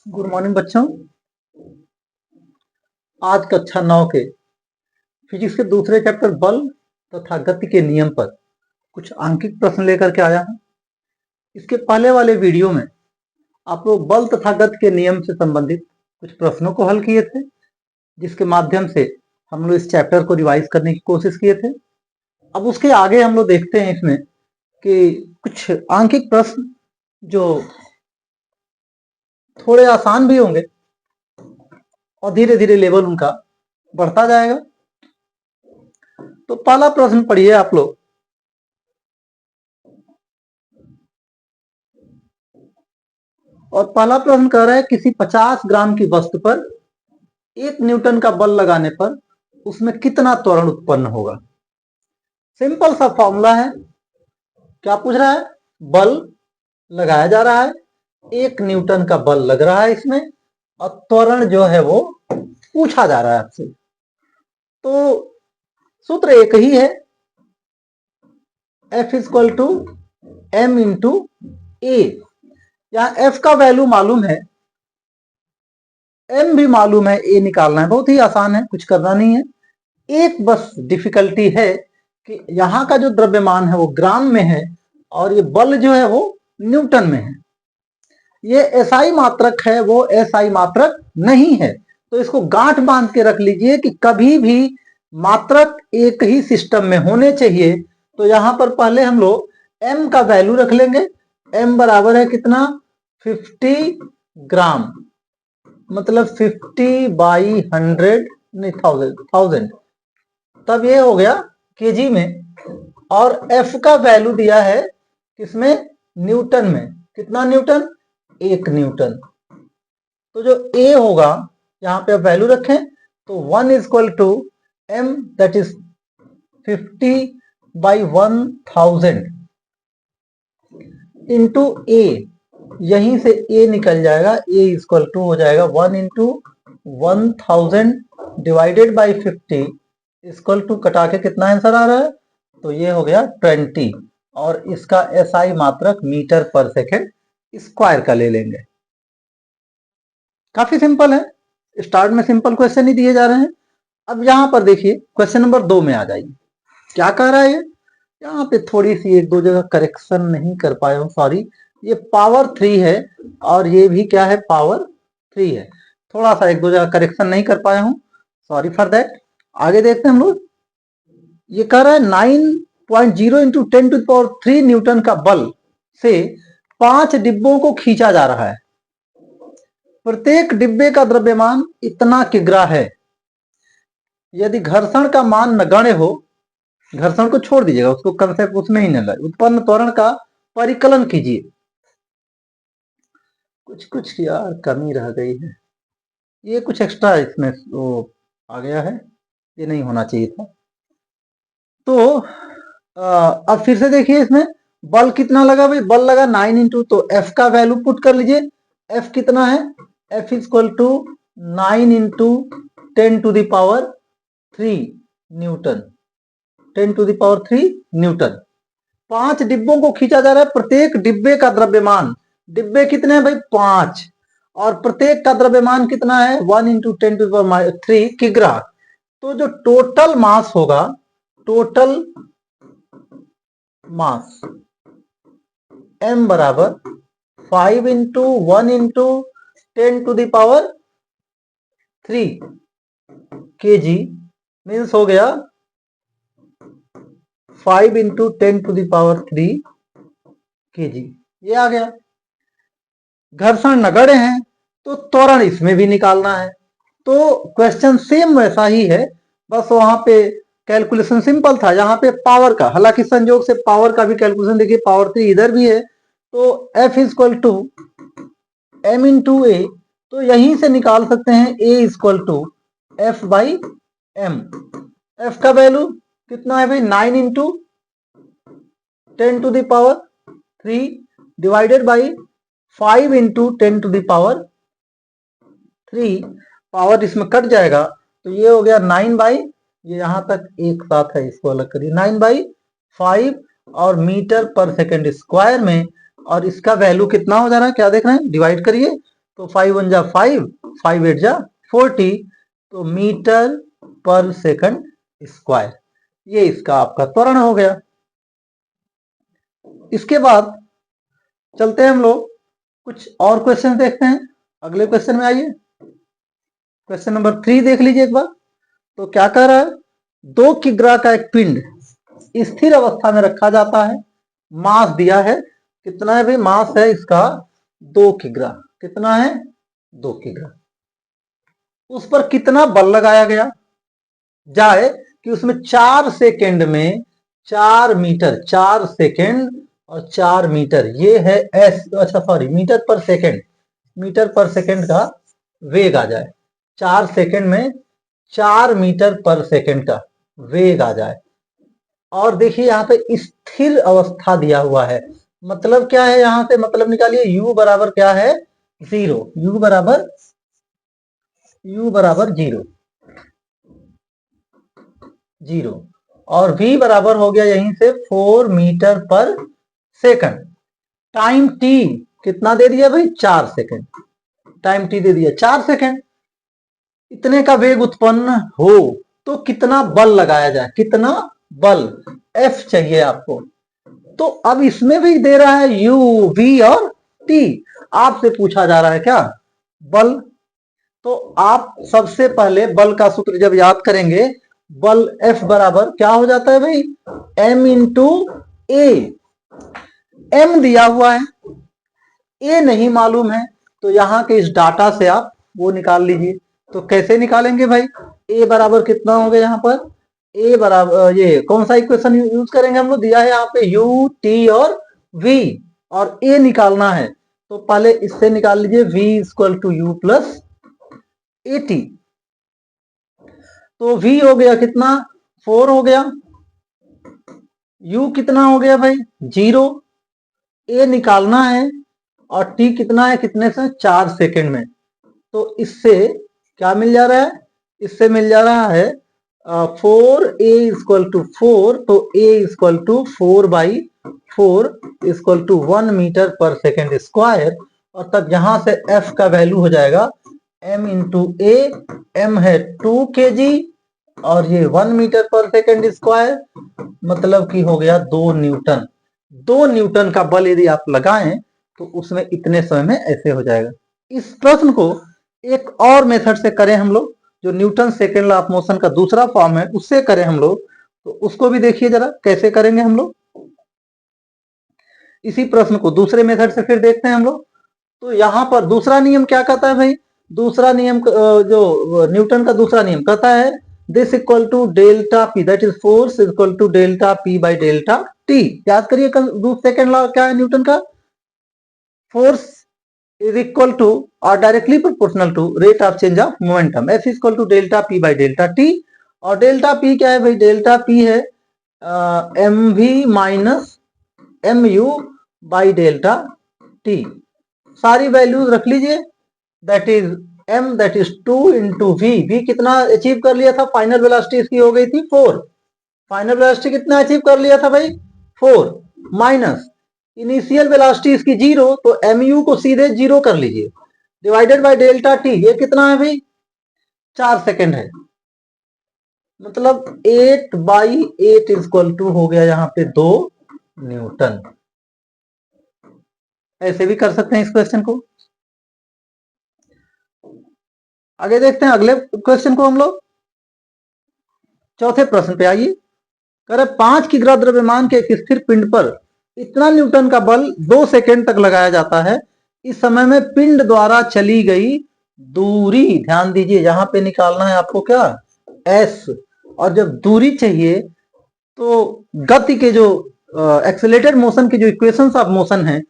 Good morning बच्चों। आज कक्षा 9 के फिजिक्स के दूसरे चैप्टर बल तथा गति के नियम पर कुछ आंकिक प्रश्न लेकर के आया हूं। इसके पहले वाले वीडियो में आप लोग बल तथा गति के नियम से संबंधित कुछ प्रश्नों को हल किए थे, जिसके माध्यम से हम लोग इस चैप्टर को रिवाइज करने की कोशिश किए थे। अब उसके आगे हम लोग देखते हैं इसमें कि कुछ आंकिक प्रश्न जो थोड़े आसान भी होंगे और धीरे धीरे लेवल उनका बढ़ता जाएगा। तो पहला प्रश्न पढ़िए आप लोग। और पहला प्रश्न कह रहा है किसी 50 ग्राम की वस्तु पर 1 न्यूटन का बल लगाने पर उसमें कितना त्वरण उत्पन्न होगा। सिंपल सा फॉर्मूला है। क्या पूछ रहा है? बल लगाया जा रहा है, 1 न्यूटन का बल लग रहा है इसमें, और त्वरण जो है वो पूछा जा रहा है आपसे। तो सूत्र एक ही है, F equal to m into a. यहां F का वैल्यू मालूम है, m भी मालूम है, a निकालना है। बहुत ही आसान है, कुछ करना नहीं है। एक बस डिफिकल्टी है कि यहां का जो द्रव्यमान है वो ग्राम में है और ये बल जो है वो न्यूटन में है। ये एसआई मात्रक है, वो एसआई मात्रक नहीं है। तो इसको गांठ बांध के रख लीजिए कि कभी भी मात्रक एक ही सिस्टम में होने चाहिए। तो यहां पर पहले हम लोग m का वैल्यू रख लेंगे। m बराबर है कितना? 50 ग्राम, मतलब 50 बाई 100 नहीं, 1000। तब ये हो गया केजी में। और F का वैल्यू दिया है किसमें? न्यूटन में। कितना न्यूटन? 1 न्यूटन। तो जो A होगा, यहां पे आप वैल्यू रखें तो 1 equal to m, that is 50 by 1000 into A। यहीं से A निकल जाएगा, A इक्वल टू हो जाएगा 1 into 1000 divided by 50 equal to, कटा के कितना आंसर आ रहा है? तो ये हो गया 20। और इसका एसआई मात्रक मीटर पर सेकेंड स्क्वायर का ले लेंगे। काफी सिंपल है। स्टार्ट में सिंपल क्वेश्चन ही दिए जा रहे हैं। अब यहां पर देखिए क्वेश्चन नंबर 2 में आ जाइए। क्या कह रहा है ये? यहाँ पे थोड़ी सी एक दो जगह करेक्शन नहीं कर पाया हूं, सॉरी। ये पावर 3 है और ये भी क्या है? पावर 3 है। थोड़ा सा एक दो जगह करेक्शन नहीं कर पाया हूं, सॉरी फॉर दैट। आगे देखते हैं हम लोग। ये कह रहा है 9.0 इंटू 10 टू पावर 3 न्यूटन का बल से 5 डिब्बों को खींचा जा रहा है। प्रत्येक डिब्बे का द्रव्यमान इतना किग्रा है। यदि घर्षण का मान नगण्य हो, घर्षण को छोड़ दीजिएगा, उसको कंसेप्ट उसमें ही न लाए, उत्पन्न त्वरण का परिकलन कीजिए। कुछ कुछ यार कमी रह गई है, ये कुछ एक्स्ट्रा इसमें वो आ गया है, ये नहीं होना चाहिए था। तो अब फिर से देखिए इसमें बल कितना लगा भाई? बल लगा 9 इंटू, तो F का वैल्यू पुट कर लीजिए। F कितना है? F equal to 9 into 10 to the power 3 newton. 10 to the power 3 newton. 5 डिब्बों को खींचा जा रहा है। प्रत्येक डिब्बे का द्रव्यमान, डिब्बे कितने हैं भाई? 5, और प्रत्येक का द्रव्यमान कितना है? 1 इंटू 10 टू द पावर 3 किग्रा। तो जो टोटल मास होगा, टोटल मास m बराबर 5 into 1 into 10 to the power 3 kg means हो गया 5 into 10 to the power 3 kg। ये आ गया। घर्षण नगण्य है तो त्वरण इसमें भी निकालना है। तो क्वेश्चन सेम वैसा ही है, बस वहां पे कैलकुलेशन सिंपल था। यहाँ पे पावर का, हालांकि संयोग से पावर का भी कैलकुलेशन देखिए, पावर 3 इधर भी है। तो F equal to m into a, तो यहीं से निकाल सकते हैं A equal to F by m। F का वैल्यू कितना है भाई? 9 into 10 to the power 3 divided by 5 into 10 to the power 3। Power इसमें कट जाएगा तो ये हो गया 9 बाई, ये यहां तक एक साथ है, इसको अलग करिए, 9 बाई 5 और मीटर पर सेकेंड स्क्वायर में। और इसका वैल्यू कितना हो जा रहा है? क्या देख रहे हैं? डिवाइड करिए तो 5 1 जा 5, 5 8 जा 40, तो मीटर पर सेकंड स्क्वायर। ये इसका आपका त्वरण हो गया। इसके बाद चलते हैं हम लोग कुछ और क्वेश्चन देखते हैं। अगले क्वेश्चन में आइए, क्वेश्चन नंबर 3 देख लीजिए एक बार। तो क्या कह रहा है, 2 किग्रा का एक पिंड स्थिर अवस्था में रखा जाता है। मास दिया है, कितना है भाई, मास है इसका 2 किग्रा। कितना है, 2 किग्रा। उस पर कितना बल लगाया गया जाए कि उसमें 4 सेकेंड में 4 मीटर, 4 सेकेंड और 4 मीटर, ये है एस, अच्छा सॉरी, मीटर पर सेकेंड, मीटर पर सेकेंड का वेग आ जाए। 4 सेकेंड में 4 मीटर पर सेकेंड का वेग आ जाए। और देखिए यहाँ पे स्थिर अवस्था दिया हुआ है, मतलब क्या है, यहां से मतलब निकालिए, u बराबर क्या है, 0। u बराबर 0 और v बराबर हो गया यहीं से 4 metre per second. Time t कितना दे दिया भाई, 4 सेकंड। टाइम t दे दिया 4 सेकंड। इतने का वेग उत्पन्न हो तो कितना बल लगाया जाए, कितना बल, F चाहिए आपको। तो अब इसमें भी दे रहा है u, v और t। आपसे पूछा जा रहा है क्या, बल। तो आप सबसे पहले बल का सूत्र जब याद करेंगे, बल F बराबर क्या हो जाता है भाई, m इंटू ए। m दिया हुआ है, a नहीं मालूम है, तो यहां के इस डाटा से आप वो निकाल लीजिए। तो कैसे निकालेंगे भाई, a बराबर कितना हो गया यहाँ पर, a बराबर, ये कौन सा इक्वेशन यूज करेंगे हम लोग, दिया है यहाँ पे u, t और v, और a निकालना है। तो पहले इससे निकाल लीजिए, v equal to u plus a t. तो v हो गया कितना, 4 हो गया, u कितना हो गया भाई 0, a निकालना है, और t कितना है, कितने से, 4 सेकंड में। तो इससे क्या मिल जा रहा है, इससे मिल जा रहा है 4a इक्वल टू 4, तो a equal to 4/4 equal to 1 metre पर सेकेंड स्क्वायर। और तब यहां से f का वैल्यू हो जाएगा m इंटू ए, m है 2 kg और ये 1 मीटर पर सेकेंड स्क्वायर, मतलब कि हो गया 2 न्यूटन। 2 न्यूटन का बल यदि आप लगाएं तो उसमें इतने समय में ऐसे हो जाएगा। इस प्रश्न को एक और मेथड से करें हम लोग, जो Newton second law of motion का दूसरा फॉर्म है, उससे करें हम लोग, तो उसको भी देखिए जरा कैसे करेंगे हम लोग। इसी प्रश्न को दूसरे मेथड से फिर देखते हैं हम लोग। तो यहां पर दूसरा नियम क्या कहता है भाई, दूसरा नियम जो न्यूटन का दूसरा नियम कहता है, this equal to delta p, that is force equal to delta p by delta t. याद करिए सेकेंड लॉ क्या है न्यूटन का, force is equal to or directly proportional to rate of change of momentum, F is equal to delta P by delta T। और delta P क्या है भाई, delta P है mv minus mu by delta T। सारी values रख लीजिए, that is m, that is 2 into v कितना achieve कर लिया था, फाइनल वेलोसिटी इसकी हो गई थी 4। फाइनल वेलोसिटी कितना अचीव कर लिया था भाई, 4, माइनस इनिशियल वेलोसिटी इसकी 0, तो mu को सीधे 0 कर लीजिए, डिवाइडेड बाय डेल्टा टी, ये कितना है भाई, 4 सेकेंड है, मतलब 8/8 इक्वल टू हो गया यहाँ पे 2 न्यूटन। ऐसे भी कर सकते हैं इस क्वेश्चन को। आगे देखते हैं अगले क्वेश्चन को हम लोग। चौथे प्रश्न पे आइए, कह रहे 5 किग्रा द्रव्यमान के एक स्थिर पिंड पर इतना न्यूटन का बल 2 सेकेंड तक लगाया जाता है। इस समय में पिंड द्वारा चली गई दूरी, ध्यान दीजिए यहां पे निकालना है आपको क्या, s। और जब दूरी चाहिए तो गति के जो एक्सेलरेटेड मोशन के जो इक्वेशंस ऑफ मोशन है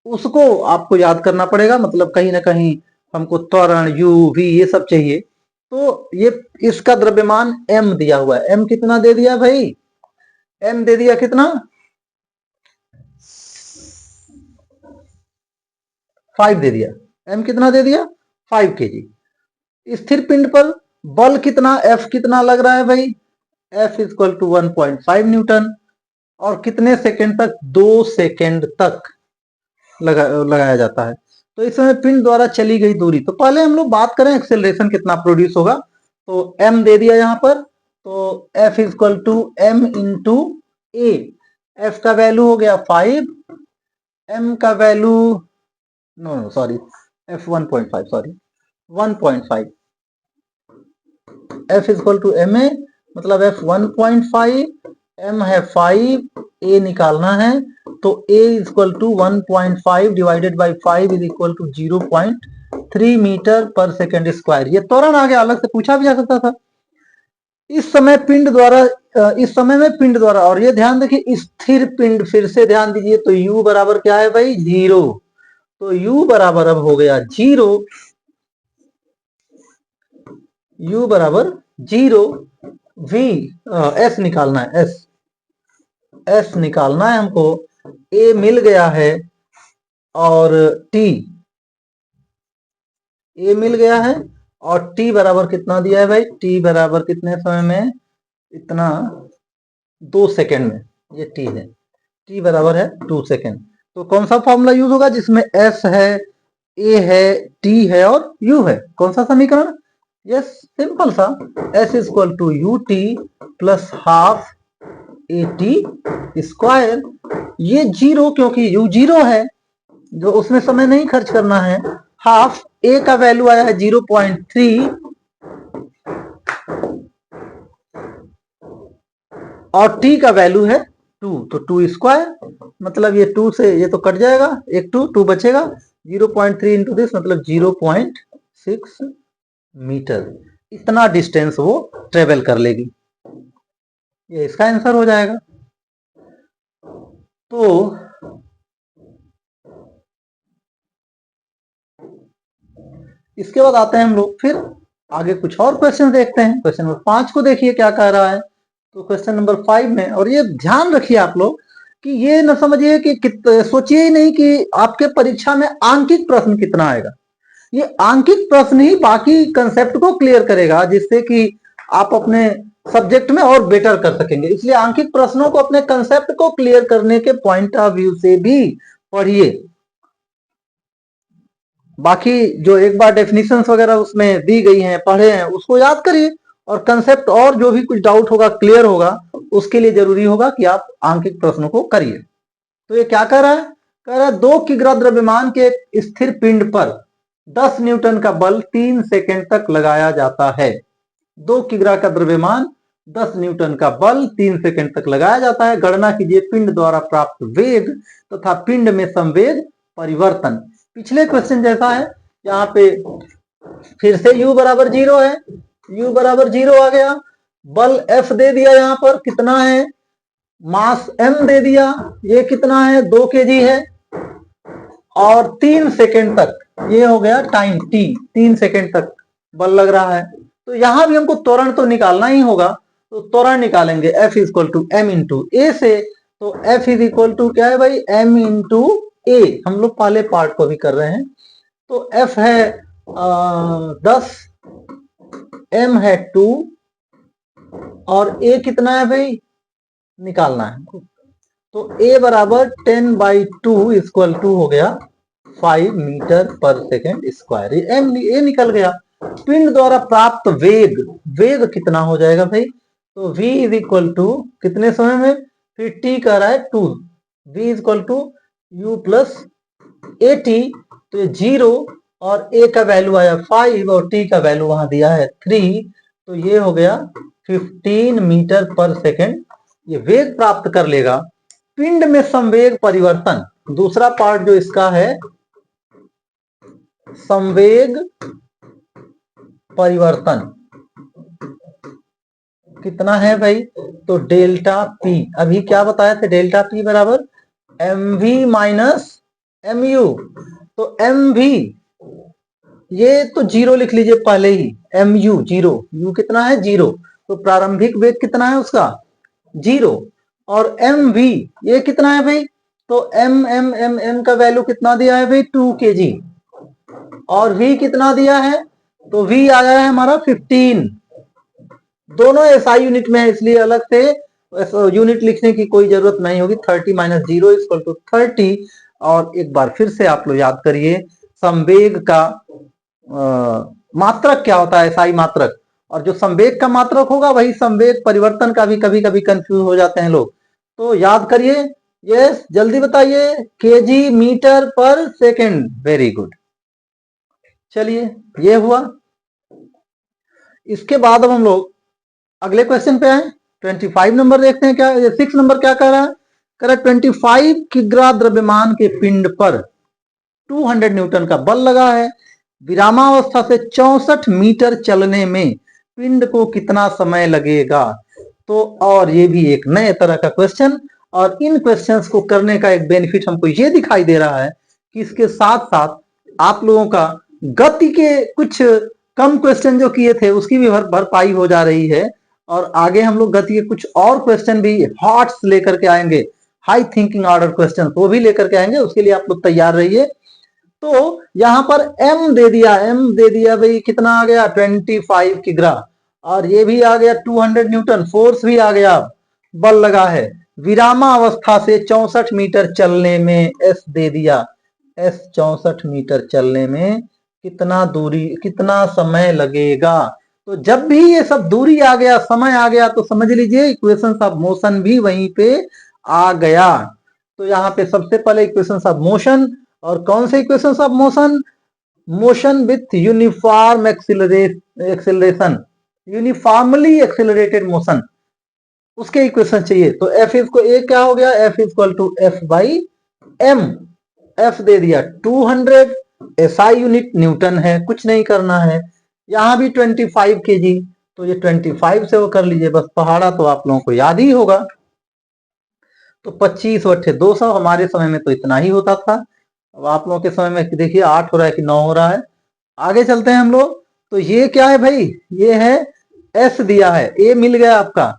उसको आपको याद करना पड़ेगा, मतलब कहीं ना कहीं हमको त्वरण u v ये सब चाहिए। तो ये इसका द्रव्यमान m दिया हुआ है, m कितना दे दिया भाई, m दे दिया कितना, 5 दे दिया, m कितना दे दिया 5 kg। स्थिर पिंड पर बल कितना, F कितना लग रहा है भाई, F इक्वल टू 1.5 न्यूटन। और कितने सेकेंड तक, 2 सेकेंड तक लगाया जाता है। तो इस समय पिंड द्वारा चली गई दूरी, तो पहले हम लोग बात करें एक्सेलरेशन कितना प्रोड्यूस होगा। तो m दे दिया यहाँ पर, तो F equal to m into a. F का वैल्यू हो गया 5, m का value no sorry F 1.5 sorry 1.5, F equal to m a मतलब F 1.5, m है 5, a निकालना है, तो a equal to 1.5 divided by 5 is equal to 0.3 metre पर सेकेंड स्क्वायर। ये त्वरण आगे अलग से पूछा भी जा सकता था। इस समय में पिंड द्वारा, और ये ध्यान देखिए स्थिर पिंड, फिर से ध्यान दीजिए, तो u बराबर क्या है भाई 0, तो u बराबर अब हो गया 0, u बराबर 0, v s निकालना है, s निकालना है हमको, a मिल गया है और t a मिल गया है और t बराबर कितना दिया है भाई, t बराबर कितने समय में, इतना 2 सेकेंड में, ये t है, t बराबर है 2 सेकेंड। तो कौन सा फॉर्मूला यूज होगा जिसमें s है, a है, t है और u है, कौन सा समीकरण, यस सिंपल सा, s equal to u t plus half a t square. ये 0 क्योंकि u 0 है, जो उसमें समय नहीं खर्च करना है, हाफ a का वैल्यू आया है 0.3 और t का वैल्यू है 2, तो 2 स्क्वायर, मतलब ये 2 से ये तो कट जाएगा, एक 2 बचेगा, 0.3 इंटू दिस मतलब 0.6 मीटर, इतना डिस्टेंस वो ट्रेवल कर लेगी, ये इसका आंसर हो जाएगा। तो इसके बाद आते हैं हम लोग फिर आगे कुछ और क्वेश्चन देखते हैं। क्वेश्चन नंबर 5 को देखिए क्या कह रहा है। तो क्वेश्चन नंबर 5 में, और ये ध्यान रखिए आप लोग कि ये न समझिए कि सोचिए ही नहीं कि आपके परीक्षा में आंकिक प्रश्न कितना आएगा, ये आंकिक प्रश्न ही बाकी कंसेप्ट को क्लियर करेगा, जिससे कि आप अपने सब्जेक्ट में और बेटर कर सकेंगे। इसलिए आंकिक प्रश्नों को अपने कंसेप्ट को क्लियर करने के पॉइंट ऑफ व्यू से भी पढ़िए, बाकी जो एक बार डेफिनेशंस वगैरह उसमें दी गई हैं, पढ़े हैं, उसको याद करिए, और कंसेप्ट और जो भी कुछ डाउट होगा क्लियर होगा, उसके लिए जरूरी होगा कि आप आंकिक प्रश्नों को करिए। तो ये क्या कह रहा है, कह रहा है 2 किग्रा द्रव्यमान के एक स्थिर पिंड पर 10 न्यूटन का बल 3 सेकेंड तक लगाया जाता है। 2 किग्रा का द्रव्यमान 10 न्यूटन का बल 3 सेकेंड तक लगाया जाता है। गणना कीजिए पिंड द्वारा प्राप्त वेग तथा पिंड में संवेग परिवर्तन। पिछले क्वेश्चन जैसा है, यहाँ पे फिर से u बराबर 0 है, u बराबर 0 आ गया, बल F दे दिया, यहाँ पर कितना है, मास m दे दिया, ये कितना है 2 kg है, और 3 सेकेंड तक, ये हो गया टाइम t, 3 सेकेंड तक बल लग रहा है। तो यहां भी हमको त्वरण तो निकालना ही होगा, तो त्वरण निकालेंगे F equal to m into a से, तो F इज इक्वल टू क्या है भाई m इंटू ए, हम लोग पहले पार्ट को भी कर रहे हैं। तो F है 10, m है 2 और a कितना है भाई निकालना है, तो a बराबर 10/2 इक्वल टू हो गया 5 मीटर पर सेकेंड स्क्वायर, ये निकल गया। पिंड द्वारा प्राप्त वेग कितना हो जाएगा भाई, तो v इज इक्वल टू कितने समय में, फिर t कह रहा है 2, v is equal to u plus a t, तो ये 0 और a का वैल्यू आया 5 और t का वैल्यू वहां दिया है 3, तो ये हो गया 15 मीटर पर सेकेंड, ये वेग प्राप्त कर लेगा। पिंड में संवेग परिवर्तन, दूसरा पार्ट जो इसका है, संवेग परिवर्तन कितना है भाई, तो डेल्टा पी, अभी क्या बताए थे, डेल्टा पी बराबर mv माइनस mu, तो mv ये तो 0 लिख लीजिए पहले ही, mu 0, u कितना है 0, तो प्रारंभिक वेग कितना है उसका 0, और mv ये कितना है भाई, तो m का वैल्यू कितना दिया है भाई 2 kg, और v कितना दिया है, तो v आया है हमारा 15, दोनों एसआई यूनिट में है, इसलिए अलग से यूनिट लिखने की कोई जरूरत नहीं होगी। 30 माइनस 0 इक्वल टू 30, और एक बार फिर से आप लोग याद करिए संवेग का मात्रक क्या होता है, एसआई मात्रक। और जो संवेग का मात्रक होगा वही संवेग परिवर्तन का भी कभी कभी कंफ्यूज हो जाते हैं लोग। तो याद करिए, यस जल्दी बताइए, केजी मीटर पर सेकेंड। Very good. चलिए ये हुआ। इसके बाद अब हम लोग अगले क्वेश्चन पे आए। 25 नंबर देखते हैं क्या, 6 नंबर क्या कह रहा है। कह रहा है 25 किग्रा द्रव्यमान के पिंड पर 200 न्यूटन का बल लगा है। विरामावस्था से 64 मीटर चलने में पिंड को कितना समय लगेगा। तो और ये भी एक नए तरह का क्वेश्चन, और इन क्वेश्चंस को करने का एक बेनिफिट हमको ये दिखाई दे रहा है कि इसके साथ साथ आप लोगों का गति के कुछ कम क्वेश्चन जो किए थे उसकी भी भरपाई हो जा रही है। और आगे हम लोग गति के कुछ और क्वेश्चन भी हॉट्स लेकर के आएंगे, हाई थिंकिंग ऑर्डर क्वेश्चन वो भी लेकर के आएंगे, उसके लिए आप लोग तैयार रहिए। तो यहां पर एम दे दिया भाई, कितना आ गया 25 किग्रा, और ये भी आ गया 200 न्यूटन, फोर्स भी आ गया, बल लगा है। विरामावस्था से 64 मीटर चलने में एस दे दिया, एस 64 मीटर चलने में कितना दूरी, कितना समय लगेगा। तो जब भी ये सब दूरी आ गया, समय आ गया, तो समझ लीजिए इक्वेशंस ऑफ मोशन भी वहीं पे आ गया। तो यहाँ पे सबसे पहले इक्वेशंस ऑफ मोशन, और कौन से equations of motion, motion with uniform acceleration, uniformly accelerated motion, उसके इक्वेशन चाहिए। तो एफ इसको ए क्या हो गया, F equal to F by M. F दे दिया 200, एसआई यूनिट न्यूटन है, कुछ नहीं करना है। यहां भी 25 केजी, तो ये 25 से वो कर लीजिए, बस पहाड़ा तो आप लोगों को याद ही होगा। तो 25 बट्टे 200, हमारे समय में तो इतना ही होता था। अब आप लोगों के समय में देखिए 8 हो रहा है कि 9 हो रहा है। आगे चलते हैं हम लोग। तो ये क्या है भाई, ये है एस दिया है, ए मिल गया आपका,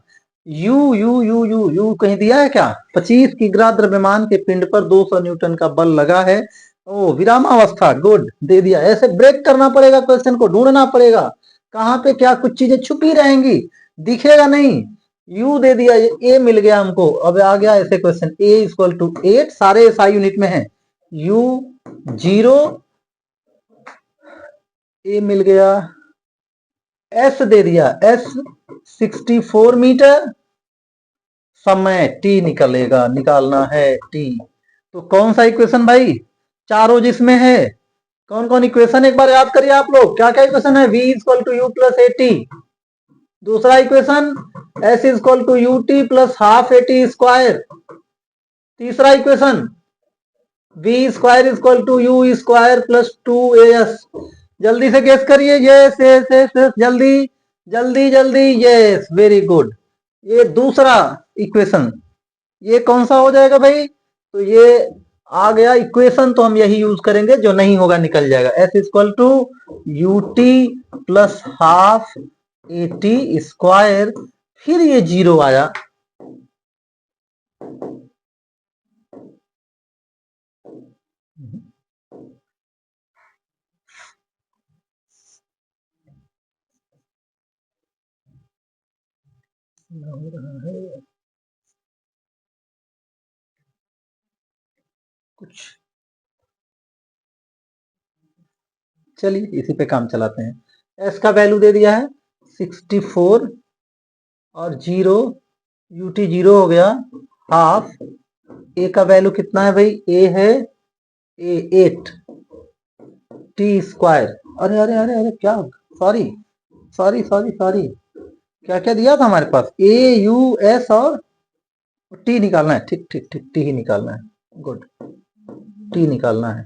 you you you you you कहीं दिया है क्या, 25 किग्रा द्रव्यमान के पिंड पर 200 न्यूटन का बल लगा है। ओ विरामावस्था, गुड दे दिया। ऐसे ब्रेक करना पड़ेगा, क्वेश्चन को ढूंढना पड़ेगा कहां पे क्या कुछ चीजें छुपी रहेंगी, दिखेगा नहीं। यू दे दिया, ए मिल गया हमको। अब आ गया ऐसे क्वेश्चन, ए इक्वल टू 8, सारे एसआई यूनिट में है, यू 0, ए मिल गया, एस दे दिया, एस 64 मीटर, समय टी निकलेगा, निकालना है टी। तो कौन सा इक्वेशन भाई, चारों जिसमें है, कौन कौन इक्वेशन एक बार याद करिए आप लोग, क्या क्या इक्वेशन है, v equal to u plus a t. दूसरा equation s equal to u t plus half a t square. तीसरा equation v square equal to u square plus 2as। जल्दी से गेस करिए, यस यस यस यस, जल्दी जल्दी जल्दी, yes very good. ये दूसरा इक्वेशन, ये कौन सा हो जाएगा भाई, तो ये आ गया इक्वेशन, तो हम यही यूज करेंगे, जो नहीं होगा निकल जाएगा। s equal to u t plus half a t square, फिर ये 0 आया, हो रहा है कुछ, चलिए इसी पे काम चलाते हैं। s का वैल्यू दे दिया है 64, और 0, यू टी 0 हो गया, हाफ, ए का वैल्यू कितना है भाई, ए है ए 8 टी स्क्वायर। अरे अरे अरे अरे क्या, सॉरी सॉरी सॉरी सॉरी, क्या क्या दिया था हमारे पास, ए यू एस और टी निकालना है, ठीक ठीक ठीक, टी ही निकालना है, गुड, टी निकालना है।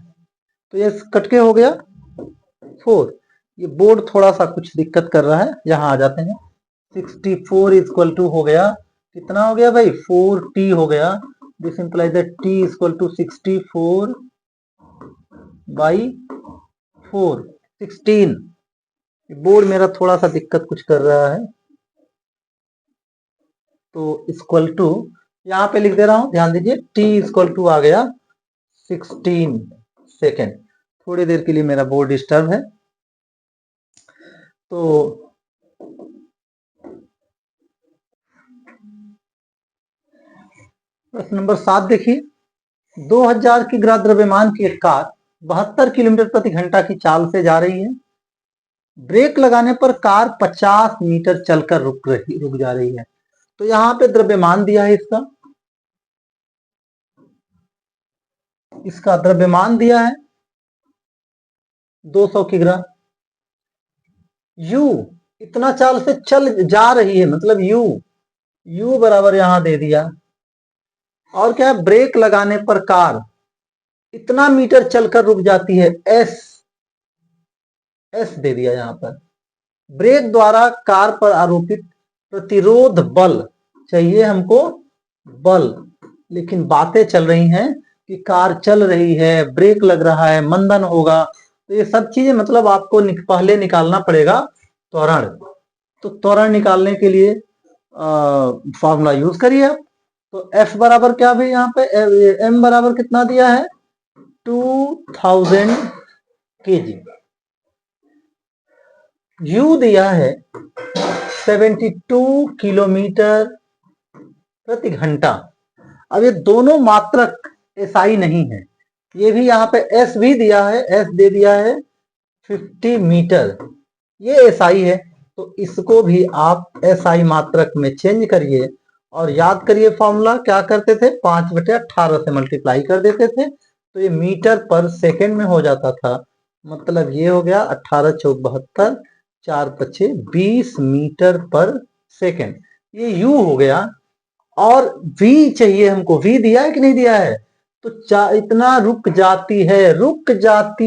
तो ये कट के हो गया 4। ये बोर्ड थोड़ा सा कुछ दिक्कत कर रहा है, यहाँ आ जाते हैं। 64 इक्वल टू हो गया, कितना हो गया भाई, 4t हो गया। This implies that t equal to 64 by 4, 16। Board मेरा थोड़ा सा दिक्कत कुछ कर रहा है, तो इक्वल टू यहाँ पे लिख दे रहा हूं, ध्यान दीजिए, t इक्वल टू आ गया 16 सेकेंड। थोड़ी देर के लिए मेरा बोर्ड डिस्टर्ब है। तो प्रश्न नंबर 7 देखिए, 2000 किग्रा द्रव्यमान की एक कार 72 किलोमीटर प्रति घंटा की चाल से जा रही है। ब्रेक लगाने पर कार 50 मीटर चलकर रुक जा रही है। तो यहाँ पे द्रव्यमान दिया है, इसका द्रव्यमान दिया है 200 किग्रा। यू इतना चाल से चल जा रही है, मतलब यू बराबर यहां दे दिया। और क्या है, ब्रेक लगाने पर कार इतना मीटर चलकर रुक जाती है, एस दे दिया यहां पर। ब्रेक द्वारा कार पर आरोपित प्रतिरोध बल चाहिए हमको, बल। लेकिन बातें चल रही हैं कि कार चल रही है, ब्रेक लग रहा है, मंदन होगा, तो ये सब चीजें मतलब आपको पहले निकालना पड़ेगा त्वरण। तो त्वरण निकालने के लिए फॉर्मूला यूज करिए आप। तो F बराबर क्या भाई, यहाँ पे M बराबर कितना दिया है 2000 kg, U दिया है 72 किलोमीटर प्रति घंटा। अब ये दोनों मात्रक SI नहीं है, ये भी यहाँ पे S भी दिया है, S दे दिया है 50 मीटर, ये SI है। तो इसको भी आप SI मात्रक में चेंज करिए और याद करिए फॉर्मूला क्या करते थे, 5/18 से मल्टीप्लाई कर देते थे, तो ये मीटर पर सेकंड में हो जाता था। मतलब ये हो गया 18 चौक 72, 4 पछे 20 मीटर पर सेकंड, ये यू हो गया। और v चाहिए हमको, v दिया है कि नहीं दिया है, तो इतना रुक जाती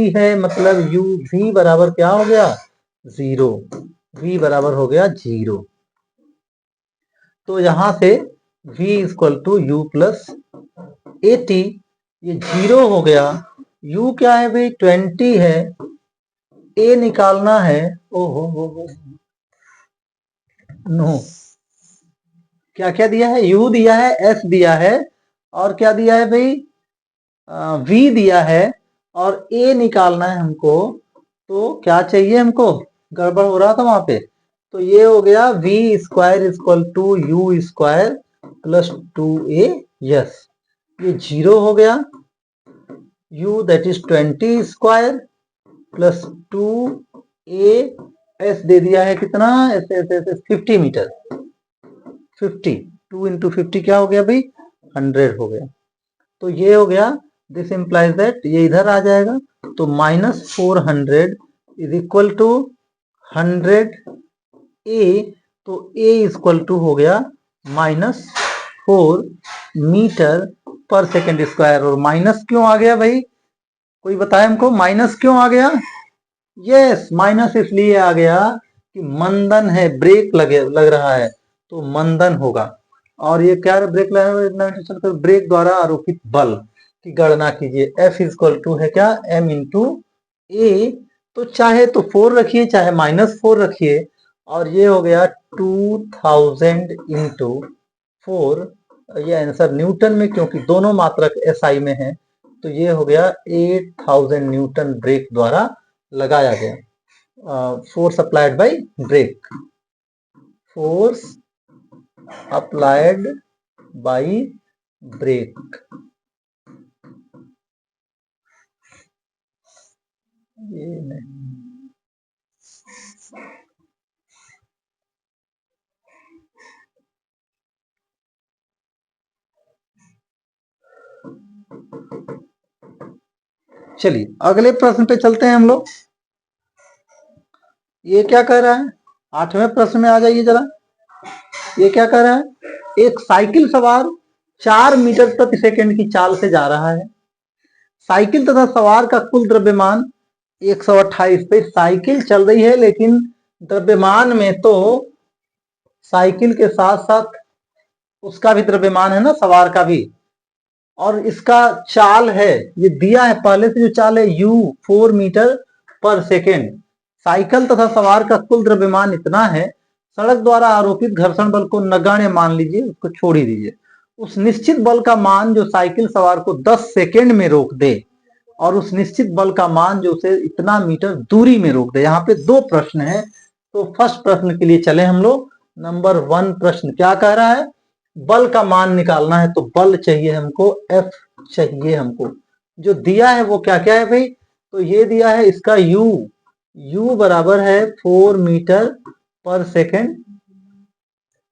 है मतलब u, v बराबर क्या हो गया 0, v बराबर हो गया 0। तो यहां से v equal to u plus 80, ये 0 हो गया। u क्या है भाई 20 है, a निकालना है, ओहो नो, क्या क्या दिया है, u दिया है, s दिया है, और क्या दिया है भाई v दिया है, और a निकालना है हमको। तो क्या चाहिए हमको, गड़बड़ हो रहा था वहां पे, तो ये हो गया v square equal to u square plus 2a, yes, ये 0 हो गया। u that is 20 square plus 2a, s दे दिया है कितना, एस 50 मीटर, 50, 2 इंटू 50 क्या हो गया भाई 100 हो गया। तो ये हो गया, दिस इंप्लाइज दैट, ये इधर आ जाएगा, तो -400 इज इक्वल टू 100 a, तो a इक्वल टू हो गया -4 मीटर पर सेकेंड स्क्वायर। और माइनस क्यों आ गया भाई, कोई बताए हमको माइनस क्यों आ गया। यस, माइनस इसलिए आ गया कि मंदन है, ब्रेक लग रहा है, तो मंदन होगा। और ये क्या ब्रेक लगा, ब्रेक द्वारा आरोपित बल की गणना कीजिए। F इक्वल टू है क्या m इंटू ए, तो चाहे तो 4 रखिए चाहे -4 रखिए, और ये हो गया 2000 इंटू 4, ये आंसर न्यूटन में, क्योंकि दोनों मात्रक SI में है, तो ये हो गया 8000 न्यूटन ब्रेक द्वारा लगाया गया। Force applied by brake, force applied by brake, ये नहीं, चलिए अगले प्रश्न पे चलते हैं हम लोग। ये क्या कह रहा है, 8वें प्रश्न में आ जाइए जरा। ये क्या कह रहा है, एक साइकिल सवार 4 मीटर प्रति सेकंड की चाल से जा रहा है, साइकिल तथा सवार का कुल द्रव्यमान 128 पे, साइकिल चल रही है लेकिन द्रव्यमान में तो साइकिल के साथ साथ उसका भी द्रव्यमान है ना, सवार का भी, और इसका चाल है, ये दिया है पहले से जो चाल है u 4 मीटर पर सेकेंड, साइकिल तथा सवार का कुल द्रव्यमान इतना है, सड़क द्वारा आरोपित घर्षण बल को नगण्य मान लीजिए, उसको छोड़ ही दीजिए, उस निश्चित बल का मान जो साइकिल सवार को 10 सेकेंड में रोक दे, और उस निश्चित बल का मान जो उसे इतना मीटर दूरी में रोक दे। यहाँ पे 2 प्रश्न है, तो फर्स्ट प्रश्न के लिए चले हम लोग। नंबर 1 प्रश्न क्या कह रहा है, बल का मान निकालना है, तो बल चाहिए हमको, F चाहिए हमको, जो दिया है वो क्या क्या है भाई, तो ये दिया है इसका u बराबर है 4 मीटर पर सेकेंड।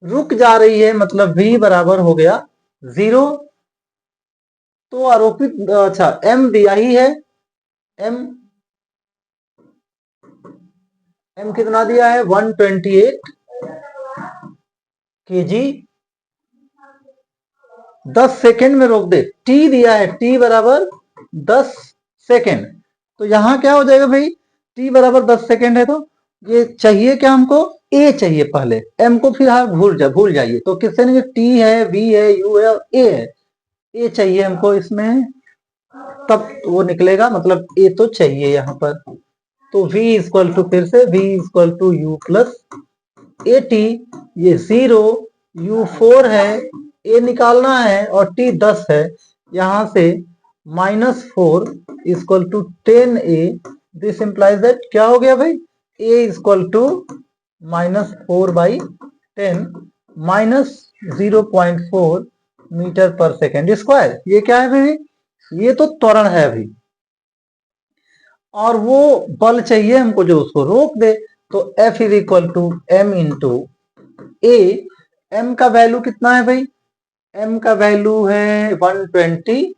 रुक जा रही है मतलब v बराबर हो गया 0। तो आरोपित अच्छा m दिया ही है, m कितना दिया है 128 kg 10 सेकेंड में रोक दे। t दिया है t बराबर 10 सेकेंड। तो यहां क्या हो जाएगा भाई, t बराबर 10 सेकेंड है तो ये चाहिए क्या हमको, a चाहिए पहले, m को फिर आप भूल जाइए। तो किससे नहीं, t है, v है, u है और a है, a चाहिए हमको इसमें, तब वो निकलेगा, मतलब a तो चाहिए यहाँ पर। तो v इक्वल टू फिर से v equal to u plus a t, ये 0, u 4 है, a निकालना है और t 10 है, यहां से -4 equal to 10a। This implies that क्या हो गया भाई, a इक्वल टू -4/10 -0.4 मीटर पर सेकेंड स्क्वायर। ये क्या है भाई, ये तो त्वरण है अभी, और वो बल चाहिए हमको जो उसको रोक दे। तो F is equal to m into a. m का वैल्यू कितना है भाई, m का वैल्यू है 128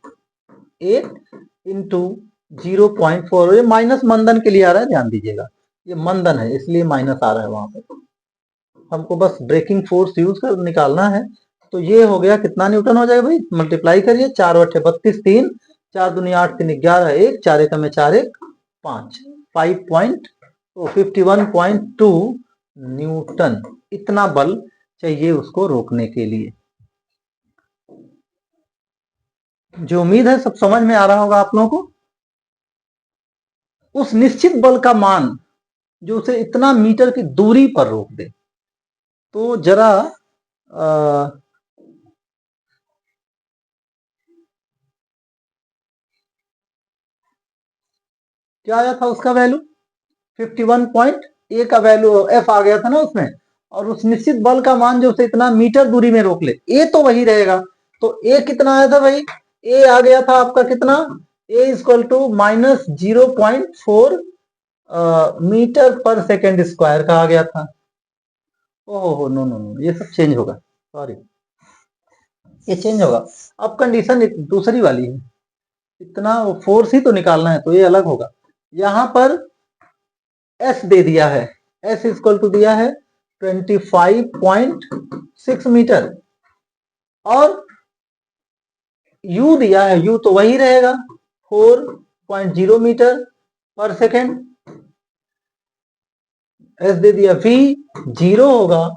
इंटू 0.4। ये माइनस मंदन के लिए आ रहा है, ध्यान दीजिएगा, ये मंदन है इसलिए माइनस आ रहा है वहां पर, हमको बस ब्रेकिंग फोर्स यूज कर निकालना है। तो ये हो गया कितना न्यूटन हो जाएगा भाई, मल्टीप्लाई करिए, 4/32 3, 4 दूनी 8 3 11 1, 4 एकम में 4 1 5, 51.2 न्यूटन, इतना बल चाहिए उसको रोकने के लिए। जो उम्मीद है सब समझ में आ रहा होगा आप लोगों को। उस निश्चित बल का मान जो उसे इतना मीटर की दूरी पर रोक दे। तो जरा क्या आया था उसका वैल्यू, 51. ए का वैल्यू एफ आ गया था ना उसमें, और उस निश्चित बल का मान जो उसे इतना मीटर दूरी में रोक ले, ए तो वही रहेगा। तो ए कितना आया था भाई, ए आ गया था आपका कितना, ए इक्वल टू -0.4 मीटर पर सेकेंड स्क्वायर का आ गया था। ओहो नो नो नो, ये सब चेंज होगा, सॉरी ये चेंज होगा। अब कंडीशन दूसरी वाली है, इतना फोर्स ही तो निकालना है, तो ये अलग होगा। यहां पर एस दे दिया है, एस इक्वल टू दिया है 25.6 मीटर, और यू दिया है, यू तो वही रहेगा 4.0 मीटर पर सेकेंड। एस दे दिया, वी 0 होगा,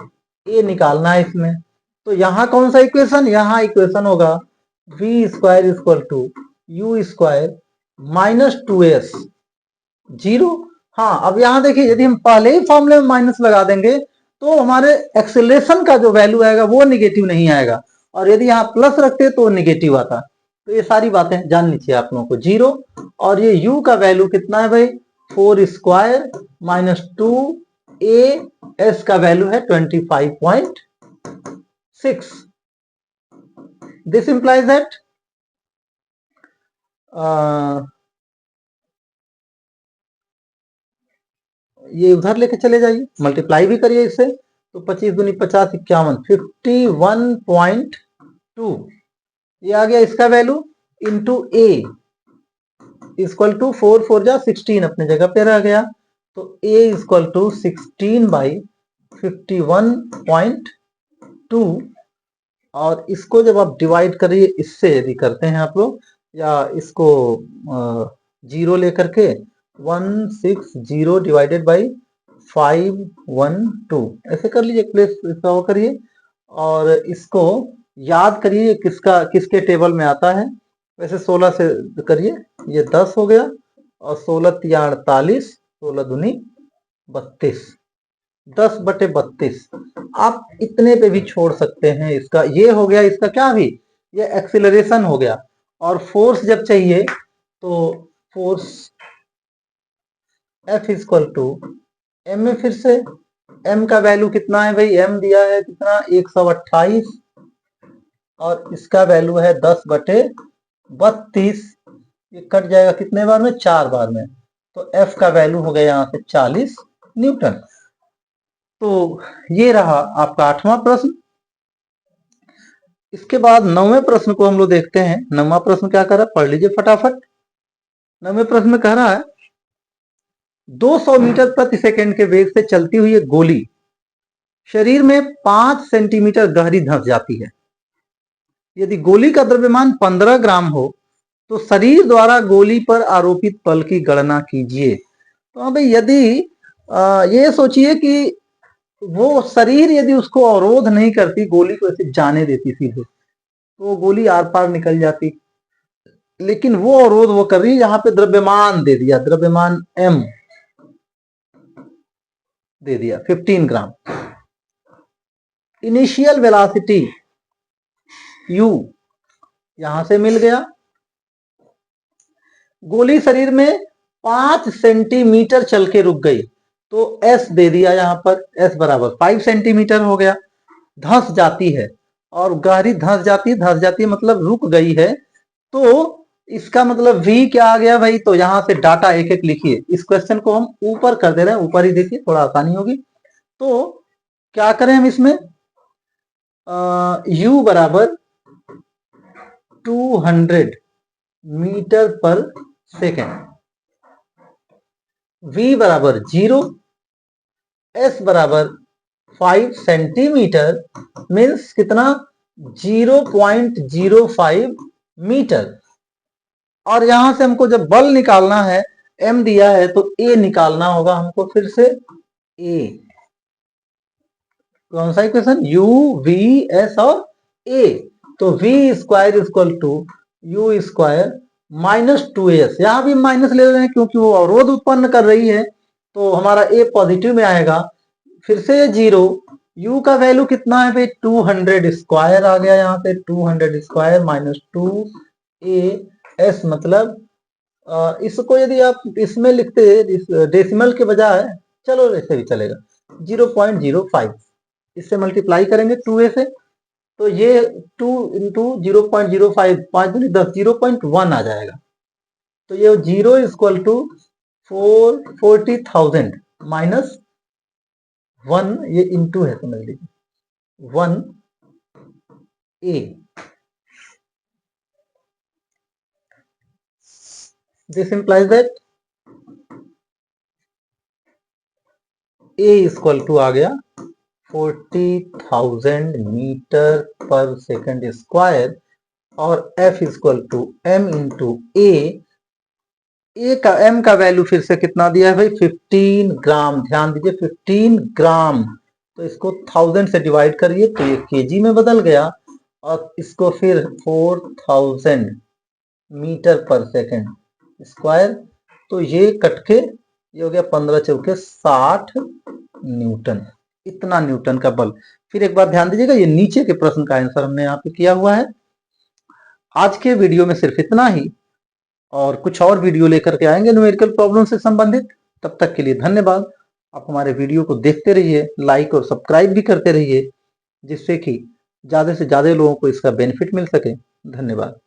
ए निकालना है इसमें। तो यहां कौन सा इक्वेशन, यहां इक्वेशन होगा v square equal to u square -2s 0। हाँ अब यहां देखिए, यदि हम पहले ही फॉर्मूले में माइनस लगा देंगे तो हमारे एक्सेलरेशन का जो वैल्यू आएगा वो निगेटिव नहीं आएगा, और यदि यहाँ प्लस रखते तो निगेटिव आता। तो ये सारी बातें जान लीजिए आप लोगों को, 0, और ये u का वैल्यू कितना है भाई, 4 स्क्वायर -2a, s का वैल्यू है 25.6। दिस इंप्लाइज दैट ये उधर लेके चले जाइए, मल्टीप्लाई भी करिए इससे, तो 25 दूनी 50 51 51.2 ये आ गया इसका value, into a equal to 4 4 जा 16 अपने जगह पे रह गया। तो ए इक्वल टू 16/51.2, और इसको जब आप डिवाइड करिए इससे, यदि करते हैं आप लोग, या इसको 0 लेकर के 160 डिवाइडेड बाई 512 ऐसे कर लीजिए, प्लेस इसका वो करिए, और इसको याद करिए किसका किसके टेबल में आता है। वैसे 16 से करिए, ये 10 हो गया, और 16 तिया 48, 16 दूनी 32, 10/32। आप इतने पे भी छोड़ सकते हैं इसका, ये हो गया इसका क्या, भी ये एक्सिलरेशन हो गया। और फोर्स जब चाहिए तो force F equal to m में, फिर से m का वैल्यू कितना है भाई, m दिया है कितना 128, और इसका वैल्यू है 10/32। ये कट जाएगा कितने बार में, 4 बार में, तो F का वैल्यू हो गया यहां से 40 न्यूटन। तो ये रहा आपका 8वां प्रश्न। इसके बाद 9वें प्रश्न को हम लोग देखते हैं। 9वां प्रश्न क्या कर रहा है, पढ़ लीजिए फटाफट। 9वें प्रश्न में कह रहा है 200 मीटर प्रति सेकंड के वेग से चलती हुई एक गोली शरीर में 5 सेंटीमीटर गहरी धंस जाती है। यदि गोली का द्रव्यमान 15 ग्राम हो तो शरीर द्वारा गोली पर आरोपित बल की गणना कीजिए। तो हाँ भाई, यदि ये सोचिए कि वो शरीर यदि उसको अवरोध नहीं करती, गोली को ऐसे जाने देती सीधे, तो गोली आर पार निकल जाती। लेकिन वो अवरोध वो कर रही है, यहाँ पे द्रव्यमान दे दिया, द्रव्यमान m दे दिया 15 ग्राम। इनिशियल वेलोसिटी u यहां से मिल गया। गोली शरीर में 5 सेंटीमीटर चल के रुक गई, तो s दे दिया यहां पर, s बराबर 5 सेंटीमीटर हो गया। धंस जाती है, और गहरी धंस जाती है मतलब रुक गई है। तो इसका मतलब v क्या आ गया भाई, तो यहां से डाटा एक एक लिखिए। इस क्वेश्चन को हम ऊपर कर दे रहे हैं, ऊपर ही देखिए, थोड़ा आसानी होगी। तो क्या करें हम इसमें, u बराबर 200 मीटर पर सेकेंड, v बराबर 0, s बराबर 5 सेंटीमीटर, मीन्स कितना, 0.05 मीटर। और यहां से हमको जब बल निकालना है, m दिया है, तो a निकालना होगा हमको फिर से। a कौन सा इक्वेशन, u v s और a। तो v square equal to u square minus 2s, यहां भी माइनस ले रहे हैं क्योंकि वो अवरोध उत्पन्न कर रही है, तो हमारा a पॉजिटिव में आएगा। फिर से 0, u का वैल्यू कितना है भाई, 200 स्क्वायर आ गया यहाँ से, 200 स्क्वायर माइनस 2a s, मतलब इसको यदि आप इसमें लिखते डेसिमल के बजाय, चलो ऐसे भी चलेगा, 0.05, इससे मल्टीप्लाई करेंगे 2a से, तो ये 2 इंटू 0.05, 5 दूनी 10, 0.1 आ जाएगा। तो ये 0 इक्वल टू 40,000 माइनस 1, ये इंटू है समझ लीजिए, 1a। This implies that a equal to आ गया 40,000 मीटर पर सेकंड स्क्वायर, और f equal to m into a का m का वैल्यू फिर से कितना दिया है भाई, 15 ग्राम। ध्यान दीजिए 15 ग्राम, तो इसको 1000 से डिवाइड करिए तो ये केजी में बदल गया, और इसको फिर 4000 मीटर पर सेकंड स्क्वायर, तो ये कट के ये हो गया 15 चौके 60 न्यूटन। इतना न्यूटन का बल। फिर एक बार ध्यान दीजिएगा, ये नीचे के प्रश्न का आंसर हमने यहाँ पे किया हुआ है। आज के वीडियो में सिर्फ इतना ही, और कुछ और वीडियो लेकर के आएंगे न्यूमेरिकल प्रॉब्लम से संबंधित। तब तक के लिए धन्यवाद। आप हमारे वीडियो को देखते रहिए, लाइक और सब्सक्राइब भी करते रहिए, जिससे कि ज्यादा से ज्यादा लोगों को इसका बेनिफिट मिल सके। धन्यवाद।